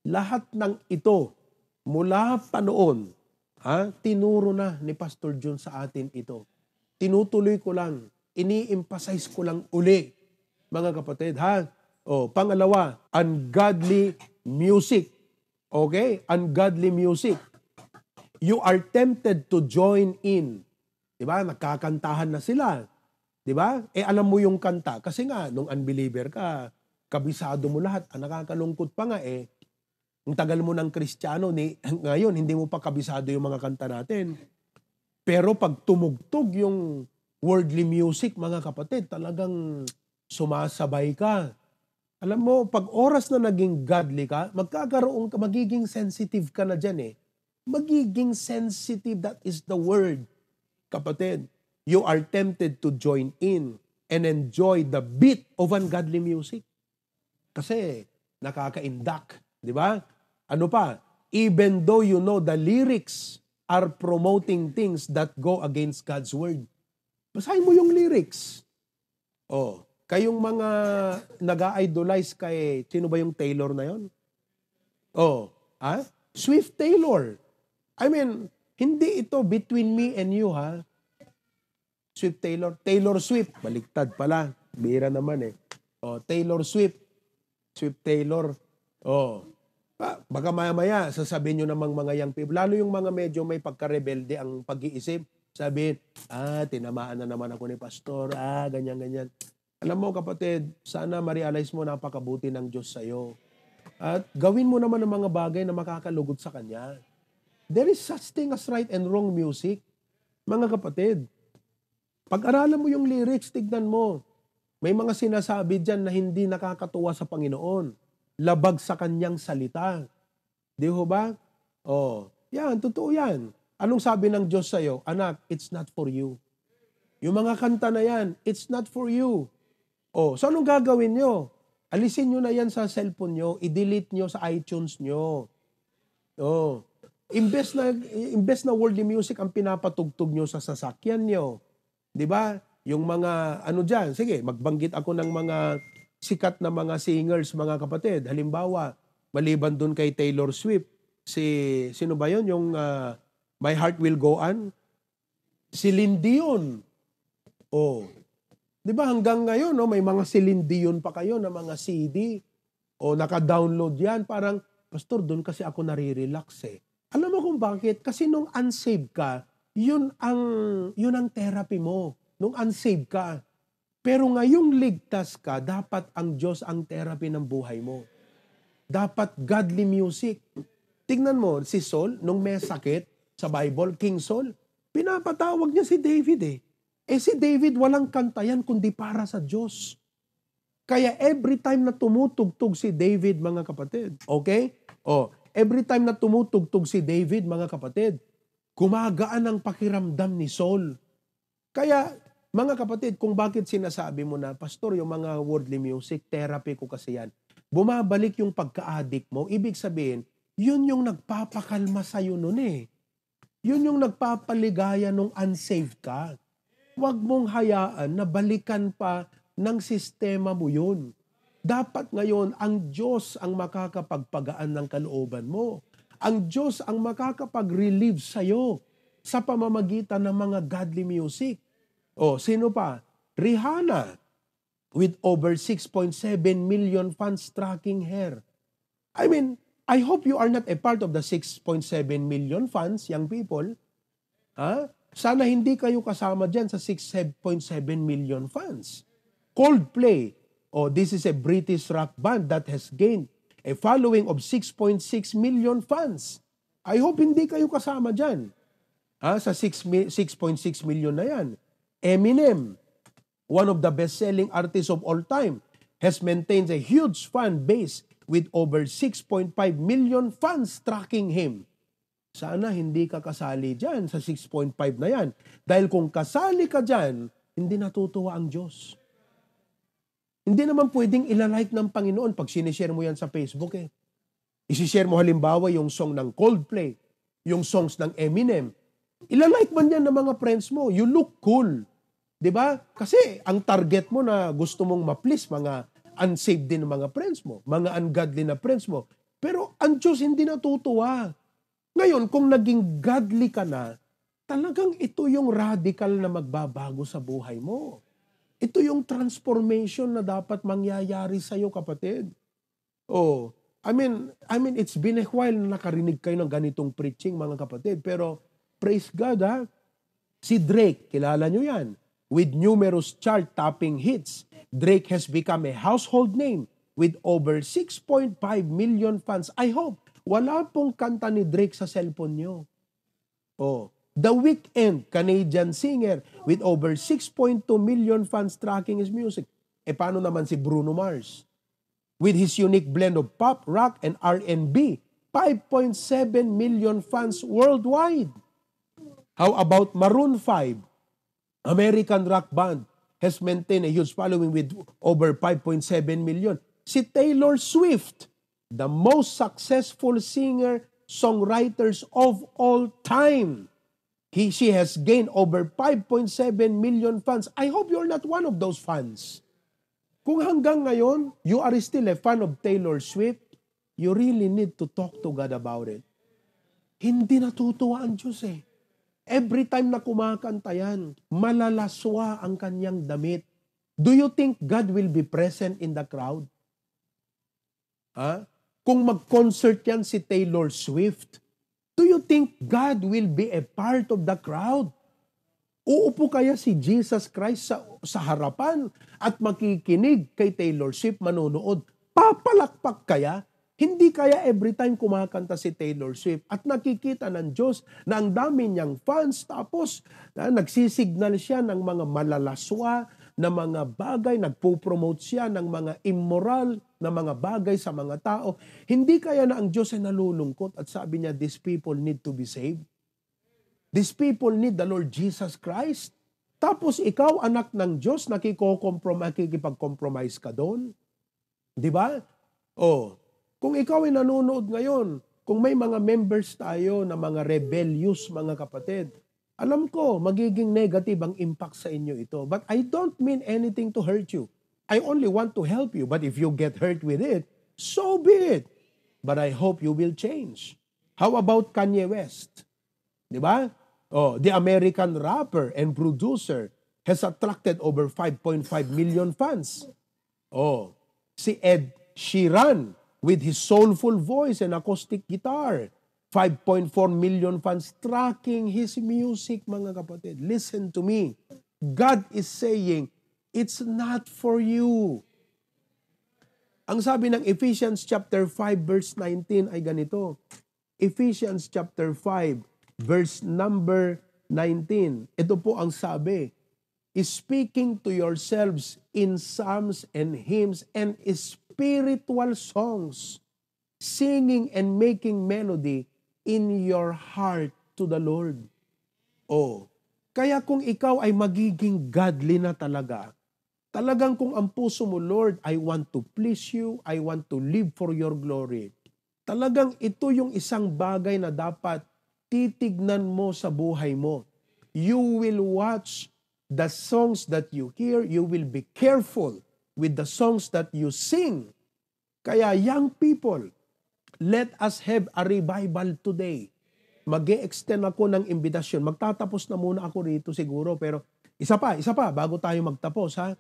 Lahat ng ito, mula pa noon, tinuro na ni Pastor John sa atin ito. Tinutuloy ko lang, ini-emphasize ko lang uli, mga kapatid. Pangalawa, ungodly music. Okay? Ungodly music. You are tempted to join in. Diba? Nagkakantahan na sila. Diba? Alam mo yung kanta. Kasi nga, nung unbeliever ka, kabisado mo lahat. Nakakalungkot pa nga ang tagal mo ng Kristiyano, ngayon, hindi mo pa kabisado yung mga kanta natin. Pero pag tumugtog yung worldly music, mga kapatid, talagang sumasabay ka. Alam mo, pag oras na naging godly ka, magiging sensitive ka na dyan Magiging sensitive, that is the word. Kapatid, you are tempted to join in and enjoy the beat of ungodly music. Kasi nakaka-induct, di ba? Ano pa? Even though you know the lyrics are promoting things that go against God's word. Basahin mo yung lyrics. Kayong mga nag-idolize kay, sino ba yung Taylor na yon? Swift Taylor. I mean, hindi ito between me and you, Swift Taylor. Taylor Swift. Baliktad pala. Bira naman Taylor Swift. Swift Taylor. Baka maya-maya, sasabihin nyo namang mga young people, lalo yung mga medyo may pagka-rebelde ang pag-iisip, sabihin, tinamaan na naman ako ni Pastor, ganyan-ganyan. Alam mo kapatid, sana ma-realize mo napakabuti ng Diyos sa'yo. At gawin mo naman ang mga bagay na makakalugod sa Kanya. There is such thing as right and wrong music. Mga kapatid, pag-aralan mo yung lyrics, tignan mo. May mga sinasabi dyan na hindi nakakatuwa sa Panginoon. Labag sa Kanyang salita. Di ho ba? Yan, totoo yan. Anong sabi ng Diyos sa'yo? Anak, it's not for you. Yung mga kanta na yan, it's not for you. So anong gagawin nyo? Alisin nyo na yan sa cellphone nyo, i-delete nyo sa iTunes nyo. Imbes na worldly music ang pinapatugtog nyo sa sasakyan nyo. 'Di ba? Yung mga dyan, sige, magbanggit ako ng mga sikat na mga singers, mga kapatid. Halimbawa, maliban dun kay Taylor Swift, sino ba yun? Yung My Heart Will Go On? Celine Dion. 'Di ba hanggang ngayon, may mga Celine Dion pa kayo na mga CD. Naka-download yan. Parang, Pastor, dun kasi ako nare-relax Alam mo kung bakit? Kasi nung unsaved ka, yun ang therapy mo. Nung unsaved ka. Pero ngayong ligtas ka, dapat ang Diyos ang therapy ng buhay mo. Dapat godly music. Tingnan mo, si Saul, nung may sakit sa Bible, King Saul, pinapatawag niya si David si David walang kanta yan kundi para sa Diyos. Kaya every time na tumutugtog si David, mga kapatid, okay? Every time na tumutugtog si David, mga kapatid, gumagaan ang pakiramdam ni Saul. Kaya, mga kapatid, kung bakit sinasabi mo na, Pastor, yung mga worldly music, therapy ko kasi yan. Bumabalik yung pagka-addict mo, ibig sabihin, yun yung nagpapakalma sa'yo nun Yun yung nagpapaligaya nung unsaved ka. Huwag mong hayaan na balikan pa ng sistema mo yun. Dapat ngayon, ang Diyos ang makakapagpagaan ng kalooban mo. Ang Diyos ang makakapag-relieve sa'yo sa pamamagitan ng mga godly music. Sino pa? Rihanna. with over 6.7 million fans tracking her. I mean, I hope you are not a part of the 6.7 million fans, young people. Ha? Sana hindi kayo kasama dyan sa 6.7 million fans. Coldplay, this is a British rock band that has gained a following of 6.6 million fans. I hope hindi kayo kasama dyan. Sa 6.6 million na yan. Eminem, one of the best-selling artists of all time, has maintained a huge fan base with over 6.5 million fans tracking him. Sana hindi ka kasali dyan sa 6.5 na yan. Dahil kung kasali ka dyan, hindi natutuwa ang Diyos. Hindi naman pwedeng ilalike ng Panginoon pag sinishare mo yan sa Facebook eh. Isishare mo halimbawa yung song ng Coldplay, yung songs ng Eminem. Ilalike man yan ng mga friends mo. You look cool. Diba? Kasi ang target mo na gusto mong ma-please mga unsaved din ng mga friends mo, mga ungodly na friends mo. Pero ang Diyos hindi natutuwa. Ngayon, kung naging godly ka na, talagang ito yung radical na magbabago sa buhay mo. Ito yung transformation na dapat mangyayari sa iyo, kapatid. I mean, it's been a while na nakarinig kayo ng ganitong preaching, mga kapatid. Pero, praise God, ha? Si Drake, kilala nyo yan. With numerous chart-topping hits, Drake has become a household name with over 6.5 million fans. I hope wala pong kanta ni Drake sa cellphone nyo. The Weeknd, Canadian singer with over 6.2 million fans tracking his music. Paano naman si Bruno Mars? With his unique blend of pop, rock, and R&B, 5.7 million fans worldwide. How about Maroon 5? American rock band has maintained a huge following with over 5.7 million. Si Taylor Swift, the most successful singer-songwriters of all time. She has gained over 5.7 million fans. I hope you're not one of those fans. Kung hanggang ngayon, you are still a fan of Taylor Swift, you really need to talk to God about it. Hindi natutuwa ang Diyos eh. Every time na kumakanta yan, malalaswa ang kanyang damit. Do you think God will be present in the crowd? Kung mag-concert yan si Taylor Swift, do you think God will be a part of the crowd? Uupo kaya si Jesus Christ sa harapan at makikinig kay Taylor Swift manonood? Papalakpak kaya? Hindi kaya every time kumakanta si Taylor Swift at nakikita ng Diyos na ang dami niyang fans tapos nagsisignal siya ng mga malalaswa na mga bagay, nagpo-promote siya ng mga immoral na mga bagay sa mga tao. Hindi kaya na ang Diyos ay nalulungkot at sabi niya, these people need to be saved. These people need the Lord Jesus Christ. Tapos ikaw, anak ng Diyos, nakikipag-compromise ka doon. Di ba? Kung ikaw ay nanonood ngayon, kung may mga members tayo na mga rebellious mga kapatid, alam ko, magiging negative ang impact sa inyo ito. But I don't mean anything to hurt you. I only want to help you. But if you get hurt with it, so be it. But I hope you will change. How about Kanye West? Di ba? The American rapper and producer has attracted over 5.5 million fans. Si Ed Sheeran, with his soulful voice and acoustic guitar, 5.4 million fans tracking his music, mga kapatid. Listen to me. God is saying, it's not for you. Ang sabi ng Ephesians chapter 5 verse 19 ay ganito. Ephesians chapter 5 verse number 19. Ito po ang sabi. Speaking to yourselves in psalms and hymns and spiritual songs, singing and making melody in your heart to the Lord. Kaya kung ikaw ay magiging godly na talaga, talagang kung ang puso mo, Lord, I want to please you, I want to live for your glory. Talagang ito yung isang bagay na dapat titignan mo sa buhay mo. You will watch the songs that you hear, you will be careful with the songs that you sing. Kaya young people, let us have a revival today. Mag-e-extend ako ng imbitasyon. Magtatapos na muna ako rito siguro, pero isa pa, bago tayo magtapos ha.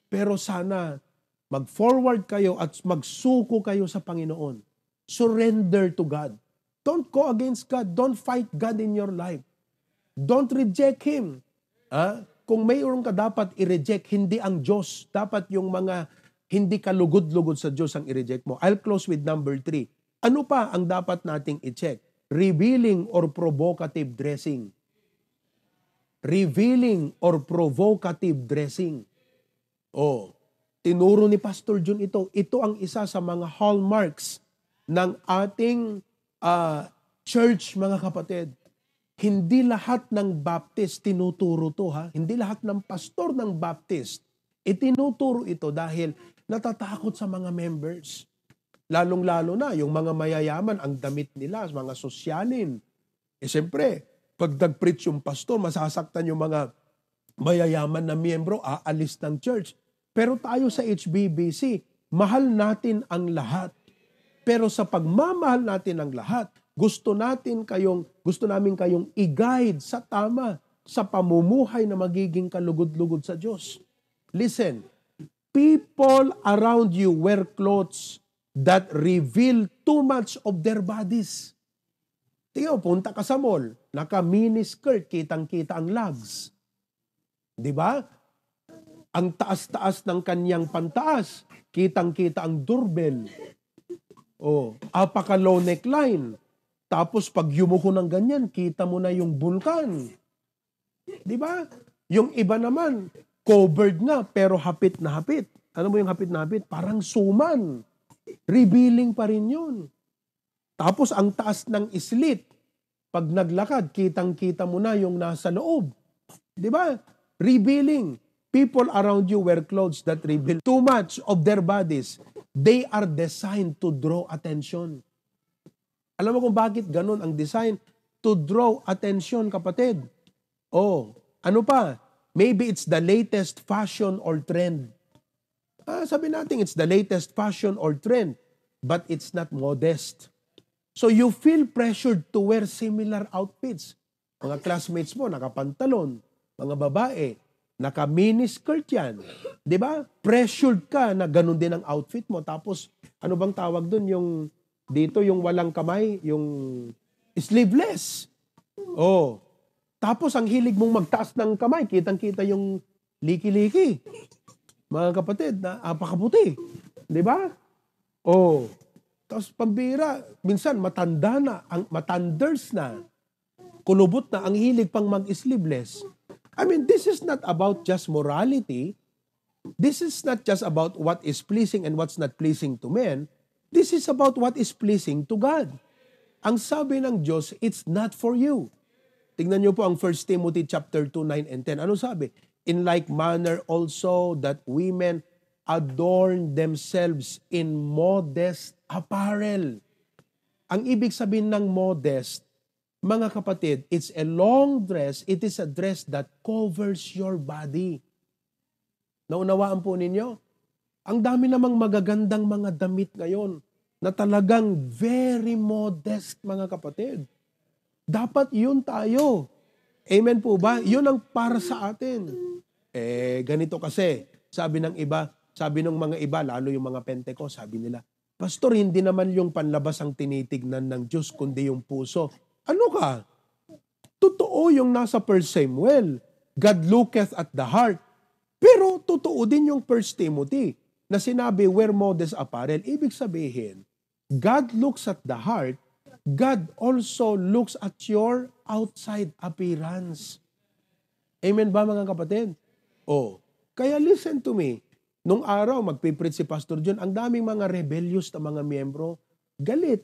Pero sana mag-forward kayo at magsuko kayo sa Panginoon. Surrender to God. Don't go against God. Don't fight God in your life. Don't reject Him. Kung mayroon ka dapat i-reject, hindi ang Diyos. Dapat yung mga hindi ka lugod-lugod sa Diyos ang i-reject mo. I'll close with number 3. Ano pa ang dapat nating i-check? Revealing or provocative dressing. Revealing or provocative dressing. Tinuro ni Pastor Jun ito. Ito ang isa sa mga hallmarks ng ating church, mga kapatid. Hindi lahat ng Baptist tinuturo to, ha? Hindi lahat ng pastor ng Baptist itinuturo ito dahil natatakot sa mga members. Lalong-lalo na yung mga mayayaman, ang damit nila, mga sosyalin. Siyempre, pag nag-preach yung pastor, masasaktan yung mga mayayaman na miyembro, aalis ng church. Pero tayo sa HBBC, mahal natin ang lahat. Pero sa pagmamahal natin ang lahat, gusto namin kayong i-guide sa tama, sa pamumuhay na magiging kalugod-lugod sa Diyos. Listen, people around you wear clothes that reveal too much of their bodies. Tingnan, punta ka sa mall, naka-mini skirt, kitang-kita ang legs. Di ba? Ang taas-taas ng kanyang pantaas, kitang-kita ang doorbell. Apaka-low neckline. Tapos pag yumuko ng ganyan, kita mo na yung bulkan. Di ba? Yung iba naman, covered na, pero hapit na hapit. Ano mo yung hapit na hapit? Parang suman. Revealing pa rin yun. Tapos ang taas ng slit, pag naglakad, kitang-kita mo na yung nasa loob. Di ba? Revealing. People around you wear clothes that reveal too much of their bodies. They are designed to draw attention. Alam mo kung bakit ganun ang design? To draw attention, kapatid. Ano pa? Maybe it's the latest fashion or trend. Sabi natin, it's the latest fashion or trend, but it's not modest. So you feel pressured to wear similar outfits. Mga classmates mo, nakapantalon. Mga babae, naka-mini skirt yan. Di ba? Pressured ka na ganun din ang outfit mo. Tapos, ano bang tawag dun? Dito yung walang kamay, yung sleeveless. Tapos, ang hilig mong magtaas ng kamay, kitang-kita yung liki-liki. Mga kapatid, apakaputi. Di ba? Tapos pambira, minsan matanders na, kulubot na, ang hilig pang mag-sleeveless. I mean, this is not about just morality. This is not just about what is pleasing and what's not pleasing to men. This is about what is pleasing to God. Ang sabi ng Diyos, it's not for you. Tingnan niyo po ang 1 Timothy chapter 2, 9 and 10. Ano sabi? In like manner also that women adorn themselves in modest apparel. Ang ibig sabihin ng modest, mga kapatid, it's a long dress. It is a dress that covers your body. Naunawaan po ninyo? Ang dami namang magagandang mga damit ngayon na talagang very modest, mga kapatid. Dapat yun tayo. Amen po ba? Yun ang para sa atin. Ganito kasi, sabi ng mga iba, lalo yung mga Pentecost, sabi nila, Pastor, hindi naman yung panlabas ang tinitignan ng Diyos, kundi yung puso. Ano ka? Totoo yung nasa 1 Samuel. God looketh at the heart. Pero totoo din yung 1 Timothy na sinabi, wear modest apparel. Ibig sabihin, God looks at the heart. God also looks at your outside appearance. Amen ba, mga kapatid? Kaya listen to me. Nung araw, magpipreach si Pastor John, ang daming mga rebellious na mga miyembro, galit,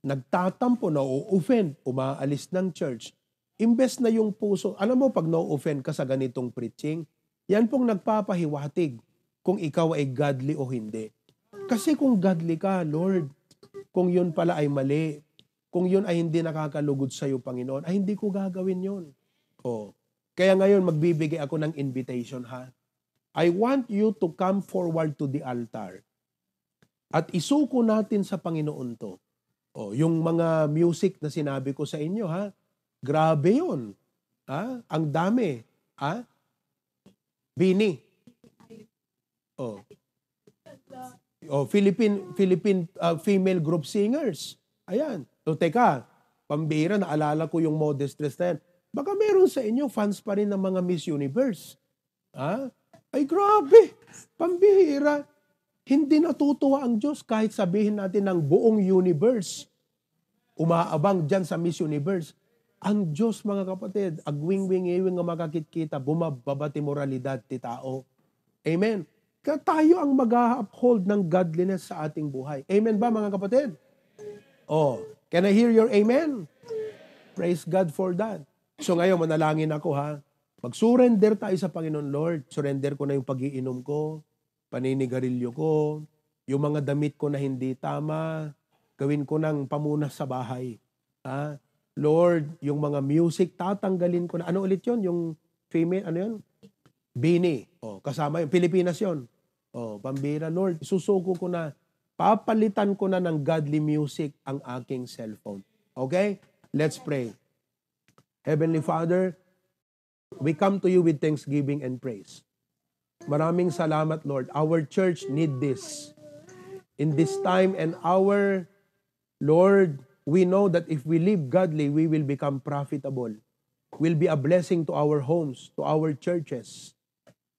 nagtatampo, na-offend, umaalis ng church. Imbes na yung puso, alam mo, pag na-offend ka sa ganitong preaching, yan pong nagpapahiwatig kung ikaw ay godly o hindi. Kasi kung godly ka, Lord, kung yun pala ay mali, kung yun ay hindi nakakalugod sa iyo, Panginoon, ay hindi ko gagawin yun. Kaya ngayon, magbibigay ako ng invitation, ha? I want you to come forward to the altar at isuko natin sa Panginoon to. Yung mga music na sinabi ko sa inyo, ha? Grabe yun. Ang dami. Bini, Oh. Oh, Philippine female group singers. Ayan. So teka, pambira, naalala ko yung Modest Dress na yan. Baka meron sa inyo fans pa rin ng mga Miss Universe. Ha? Ay grabe, pambihira. Hindi natutuwa ang Diyos kahit sabihin natin ng buong universe. Umaabang dyan sa Miss Universe. Ang Diyos, mga kapatid, agwing-wing-iwing nga makakit-kita, bumababati moralidad ti tao. Amen. Kaya tayo ang mag-uphold ng godliness sa ating buhay. Amen ba, mga kapatid? Oh, can I hear your amen? Praise God for that. So ngayon, manalangin ako ha. Mag-surrender tayo sa Panginoon Lord. Surrender ko na yung pag-iinom ko, paninigarilyo ko, yung mga damit ko na hindi tama, gawin ko ng pamunas sa bahay. Ha? Lord, yung mga music, tatanggalin ko na. Ano ulit yun? Yung female, ano yun? Bini. Oh, kasama yung Pilipinas yun. Oh, pambira, Lord, susuko ko na. Papalitan ko na ng godly music ang aking cellphone. Okay? Let's pray. Heavenly Father, we come to you with thanksgiving and praise. Maraming salamat, Lord. Our church need this. In this time and hour, Lord, we know that if we live godly, we will become profitable. We'll be a blessing to our homes, to our churches.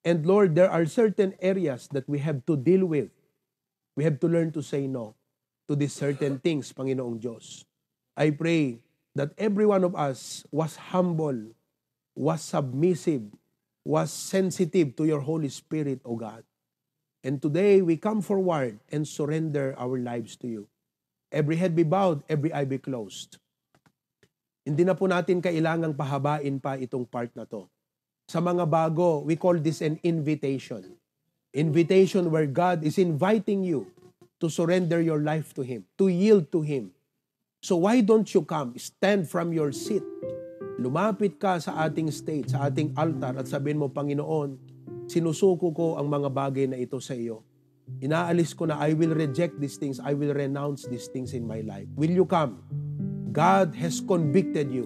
And Lord, there are certain areas that we have to deal with. We have to learn to say no to these certain things, Panginoong Diyos. I pray that every one of us was humble, was submissive, was sensitive to your Holy Spirit, O God. And today, we come forward and surrender our lives to you. Every head be bowed, every eye be closed. Hindi na po natin kailangang pahabain pa itong part na to. Sa mga bago, we call this an invitation. Invitation where God is inviting you to surrender your life to Him, to yield to Him. So why don't you come, stand from your seat, lumapit ka sa ating stage, sa ating altar at sabihin mo, Panginoon, sinusuko ko ang mga bagay na ito sa iyo. Inaalis ko na, I will reject these things, I will renounce these things in my life. Will you come? God has convicted you.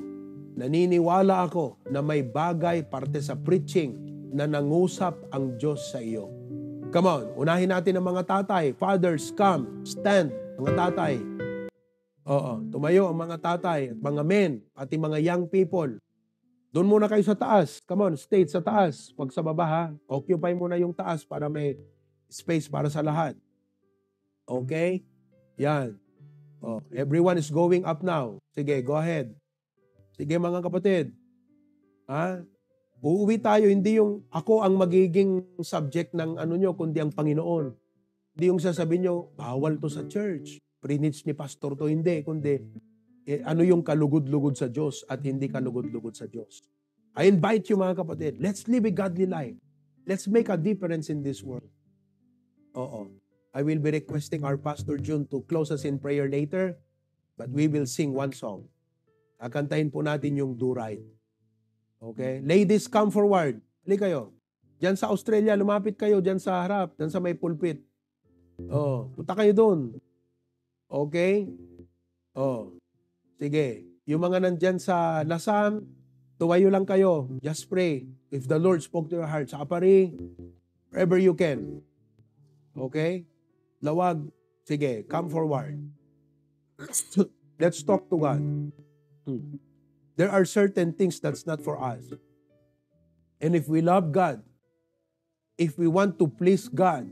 Naniniwala ako na may bagay parte sa preaching na nangusap ang Diyos sa iyo. Come on, unahin natin ang mga tatay. Fathers, come, stand, mga tatay. Oo, tumayo ang mga tatay at mga men, pati mga young people. Doon muna kayo sa taas. Come on, stay sa taas. Huwag sa baba ha. Occupy muna yung taas para may space para sa lahat. Okay? Yan. Oh, everyone is going up now. Sige, go ahead. Sige mga kapatid. Ha? Uuwi tayo, hindi yung ako ang magiging subject ng ano nyo, kundi ang Panginoon. Hindi yung sasabihin nyo, bawal to sa church. Preach ni pastor to, hindi. Kundi, ano yung kalugod-lugod sa Diyos at hindi kalugod-lugod sa Diyos. I invite you mga kapatid, let's live a godly life. Let's make a difference in this world. Oo. I will be requesting our Pastor June to close us in prayer later, but we will sing one song. Kakantahin po natin yung Do Right. Okay? Ladies, come forward. Hali kayo. Diyan sa Australia, lumapit kayo diyan sa harap, diyan sa may pulpit. Oh, punta kayo doon. Okay? Oh. Sige. Yung mga nandyan sa Lasam, tuwayo lang kayo. Just pray. If the Lord spoke to your heart, sa Apari, wherever you can. Okay? Lawag. Sige, come forward. Let's talk to God. There are certain things that's not for us. And if we love God, if we want to please God,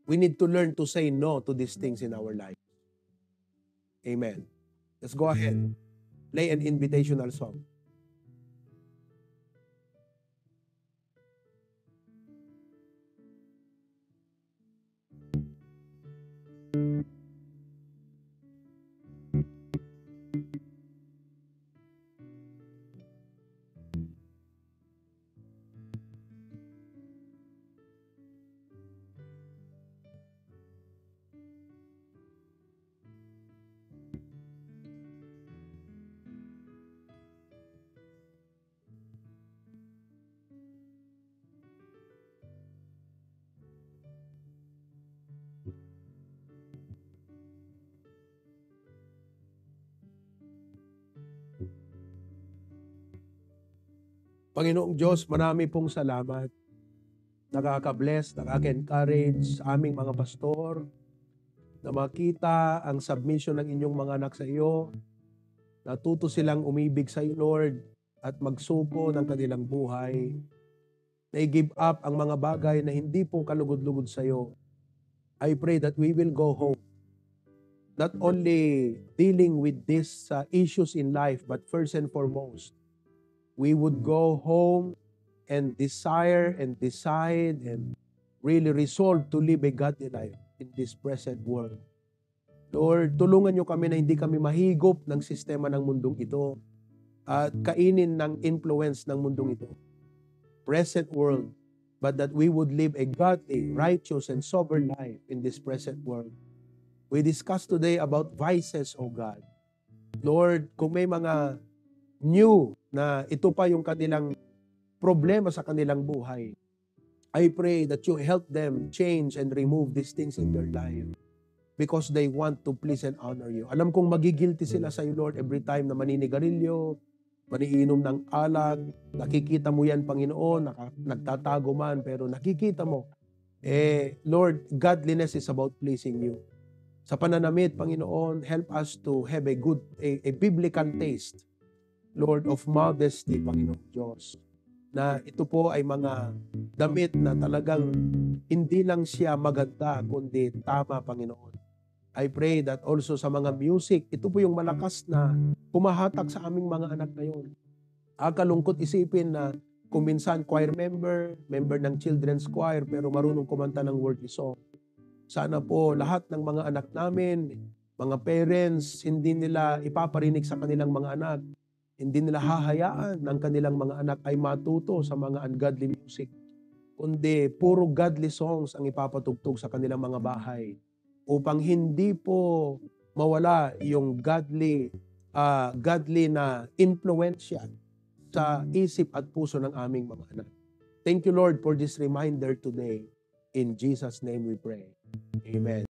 we need to learn to say no to these things in our life. Amen. Let's go ahead. Play an invitational song. Panginoong Diyos, marami pong salamat nakaka-bless, nakaka-encourage sa aming mga pastor na makita ang submission ng inyong mga anak sa iyo. Natuto silang umibig sa iyo, Lord, at magsuko ng kanilang buhay. Na i-give up ang mga bagay na hindi po kalugod-lugod sa iyo. I pray that we will go home, not only dealing with these issues in life, but first and foremost, we would go home and desire and decide and really resolve to live a godly life in this present world. Lord, tulungan niyo kami na hindi kami mahigop ng sistema ng mundong ito at kainin ng influence ng mundong ito, present world, but that we would live a godly, righteous, and sober life in this present world. We discussed today about vices, O God. Lord, kung may mga new na ito pa yung kanilang problema sa kanilang buhay, I pray that you help them change and remove these things in their life because they want to please and honor you. Alam kong magigilty sila sa iyo, Lord, every time na maninigarilyo, maniinom ng alak, nakikita mo yan, Panginoon, nagtatago man, pero nakikita mo. Lord, godliness is about pleasing you. Sa pananamit, Panginoon, help us to have a biblical taste, Lord, of modesty, Panginoon Diyos. Na ito po ay mga damit na talagang hindi lang siya maganda, kundi tama, Panginoon. I pray that also sa mga music, ito po yung malakas na pumahatak sa aming mga anak ngayon. Kalungkot isipin na kung minsan choir member ng children's choir, pero marunong kumanta ng worldly song. Sana po lahat ng mga anak namin, mga parents, hindi nila ipaparinig sa kanilang mga anak, hindi nila hahayaan ng kanilang mga anak ay matuto sa mga ungodly music, kundi puro godly songs ang ipapatugtog sa kanilang mga bahay upang hindi po mawala yung godly na influensya sa isip at puso ng aming mga anak. Thank you, Lord, for this reminder today. In Jesus' name we pray. Amen.